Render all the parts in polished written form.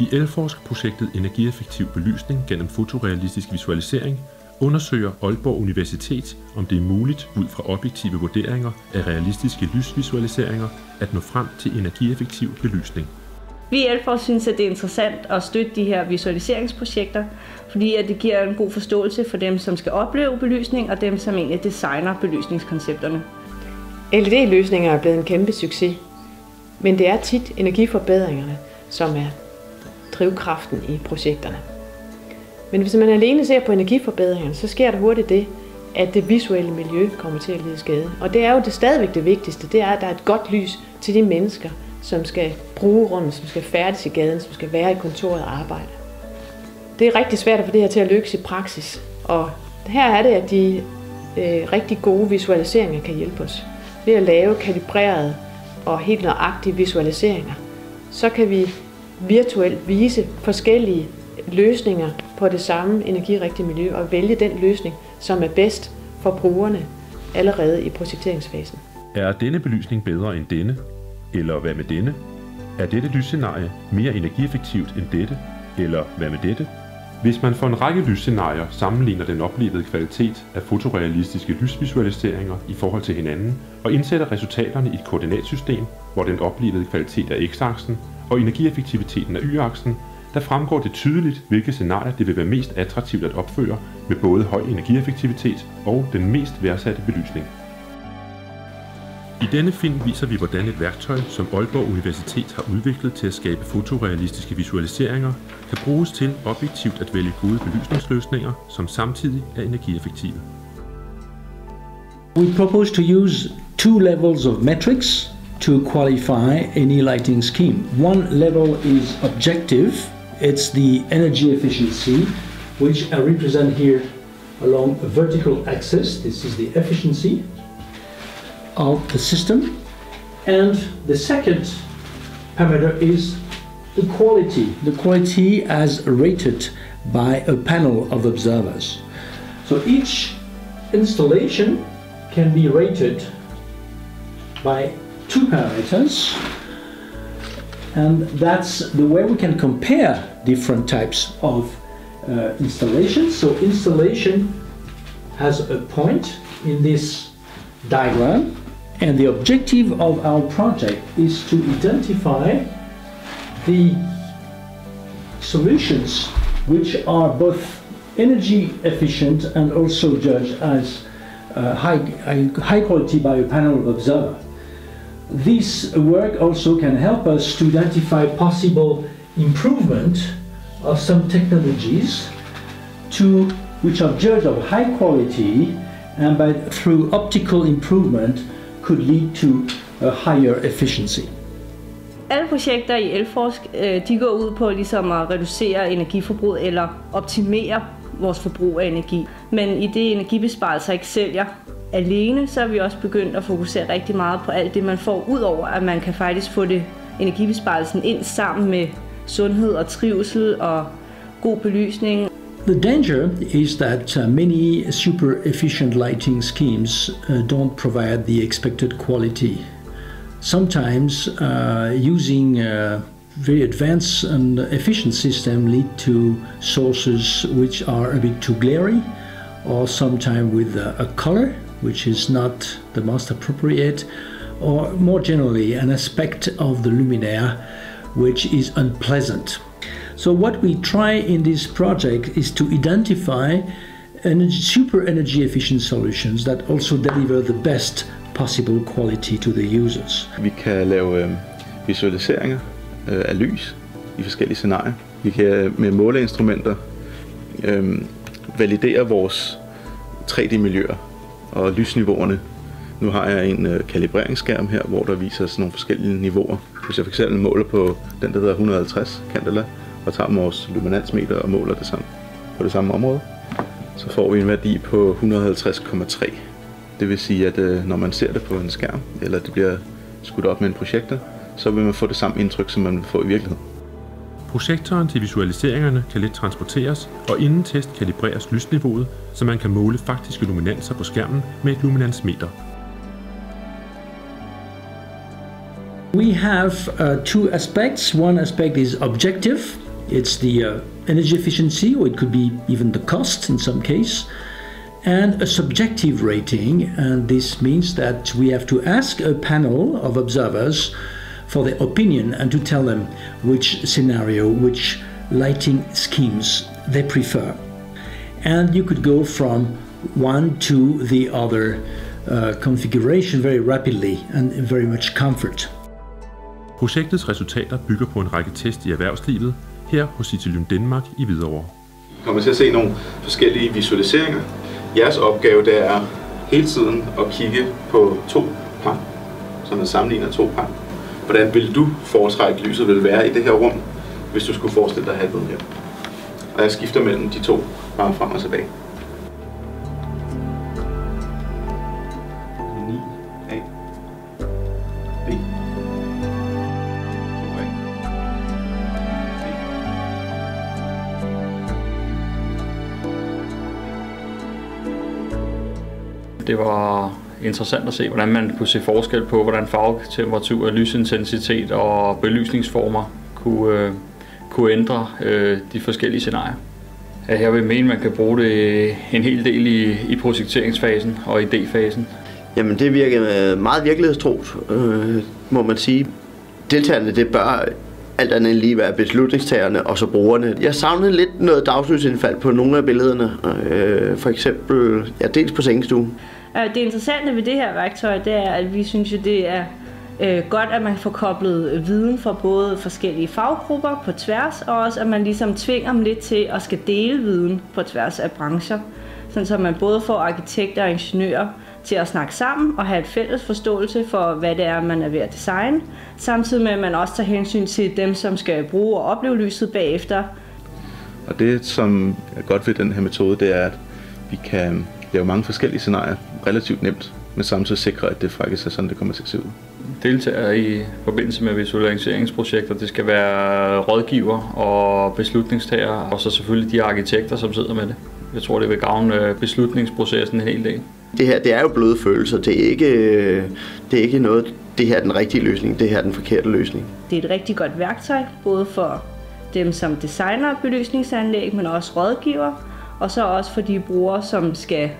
I Elforsk-projektet Energieffektiv belysning gennem fotorealistisk visualisering undersøger Aalborg Universitet, om det er muligt ud fra objektive vurderinger af realistiske lysvisualiseringer at nå frem til energieffektiv belysning. Vi i Elforsk synes, at det er interessant at støtte de her visualiseringsprojekter, fordi at det giver en god forståelse for dem, som skal opleve belysning, og dem, som egentlig designer belysningskoncepterne. LED-løsninger er blevet en kæmpe succes, men det er tit energiforbedringerne, som er drivkraften i projekterne. Men hvis man alene ser på energiforbedringerne, så sker der hurtigt det, at det visuelle miljø kommer til at lide skade. Og det er jo stadigvæk det vigtigste, det er, at der er et godt lys til de mennesker, som skal bruge rummet, som skal færdes i gaden, som skal være i kontoret og arbejde. Det er rigtig svært at få det her til at lykkes i praksis, og her er det, at de rigtig gode visualiseringer kan hjælpe os. Ved at lave kalibrerede og helt nøjagtige visualiseringer, så kan vi virtuelt vise forskellige løsninger på det samme energirigtige miljø og vælge den løsning, som er bedst for brugerne allerede i projekteringsfasen. Er denne belysning bedre end denne? Eller hvad med denne? Er dette lysscenarie mere energieffektivt end dette? Eller hvad med dette? Hvis man for en række lysscenarier sammenligner den oplevede kvalitet af fotorealistiske lysvisualiseringer i forhold til hinanden og indsætter resultaterne i et koordinatsystem, hvor den oplevede kvalitet er x-aksen og energieffektiviteten er y-aksen, der fremgår det tydeligt, hvilke scenarier det vil være mest attraktivt at opføre med både høj energieffektivitet og den mest værdsatte belysning. I denne film viser vi, hvordan et værktøj, som Aalborg Universitet har udviklet til at skabe fotorealistiske visualiseringer, kan bruges til objektivt at vælge gode belysningsløsninger, som samtidig er energieffektive. We propose to use two levels of metrics to qualify any lighting scheme. One level is objective. It's the energy efficiency, which I represent here along a vertical axis. This is the efficiency of the system. And the second parameter is the quality as rated by a panel of observers. So each installation can be rated by two parameters, and that's the way we can compare different types of installations. So installation has a point in this diagram, and the objective of our project is to identify the solutions which are both energy efficient and also judged as high quality by a panel of observers. This work also can help us to identify possible improvement of some technologies which are judged of high quality and through optical improvement could lead to a higher efficiency. Alle projekter i Elforsk, de går ud på ligesom at reducere energiforbruget eller optimere vores forbrug af energi. Men i det energibesparelser ikke sælger alene, så er vi også begyndt at fokusere rigtig meget på alt det, man får ud over, at man kan faktisk få det energibesparelsen ind sammen med sundhed og trivsel og god belysning. The danger is that many super efficient lighting schemes don't provide the expected quality. Sometimes using very advanced and efficient system lead to sources which are a bit too glary, or sometimes with a color which is not the most appropriate, or more generally an aspect of the luminaire which is unpleasant. So what we try in this project is to identify super energy efficient solutions that also deliver the best possible quality to the users. Vi kan lave visualiseringer af lys i forskellige scenarier. Vi kan med måleinstrumenter validere vores 3D-miljøer og lysniveauerne. Nu har jeg en kalibreringsskærm her, hvor der viser sådan nogle forskellige niveauer. Hvis jeg f.eks. måler på den, der hedder 150 candela, og tager vores luminansmeter og måler det sammen på det samme område, så får vi en værdi på 150,3. Det vil sige, at når man ser det på en skærm, eller det bliver skudt op med en projektor, så vil man få det samme indtryk, som man vil få i virkeligheden. Projektoren til visualiseringerne kan let transporteres, og inden test kalibreres lysniveauet, så man kan måle faktiske luminanser på skærmen med et luminansmeter. We have two aspects. One aspect is objective. It's the energy efficiency, or it could be even the cost in some case, and a subjective rating. And this means that we have to ask a panel of observers for their opinion and to tell them which scenario, which lighting schemes they prefer. And you could go from one to the other configuration very rapidly and in very much comfort. Projektets resultater bygger på en række test i erhvervslivet, her hos Citylum Denmark i Hvidovre. Vi kommer til at se nogle forskellige visualiseringer. Jeres opgave det er hele tiden at kigge på to par, så man sammenligner to par. Hvordan vil du foretrække lyset vil være i det her rum, hvis du skulle forestille dig at have et her? Og jeg skifter mellem de to par frem og tilbage. Det var interessant at se, hvordan man kunne se forskel på, hvordan farvetemperatur, lysintensitet og belysningsformer kunne ændre de forskellige scenarier. Jeg vil mene, at man kan bruge det en hel del i projekteringsfasen og idéfasen. Jamen det virker meget virkelighedstros, må man sige. Deltagerne, det bør alt andet end lige være beslutningstagerne og så brugerne. Jeg savnede lidt noget dagslydsindfald på nogle af billederne, for eksempel dels på sengestuen. Det interessante ved det her værktøj, det er, at vi synes, at det er godt, at man får koblet viden fra både forskellige faggrupper på tværs, og også at man ligesom tvinger dem lidt til at skal dele viden på tværs af brancher, sådan så man både får arkitekter og ingeniører til at snakke sammen og have et fælles forståelse for, hvad det er, man er ved at designe, samtidig med, at man også tager hensyn til dem, som skal bruge og opleve lyset bagefter. Og det, som er godt ved den her metode, det er, at vi kan lave mange forskellige scenarier relativt nemt, men samtidig sikre, at det faktisk er sådan, det kommer til at se ud. Deltager i forbindelse med visualiseringsprojekter, det skal være rådgiver og beslutningstager, og så selvfølgelig de arkitekter, som sidder med det. Jeg tror, det vil gavne beslutningsprocessen en hel del. Det her, det er jo bløde følelser. Det er ikke noget, det her er den rigtige løsning, det her er den forkerte løsning. Det er et rigtig godt værktøj, både for dem, som designer belysningsanlæg, men også rådgiver, og så også for de brugere, som skal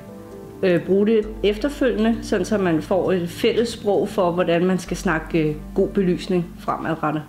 bruge det efterfølgende, sådan så man får et fælles sprog for, hvordan man skal snakke god belysning fremadrettet.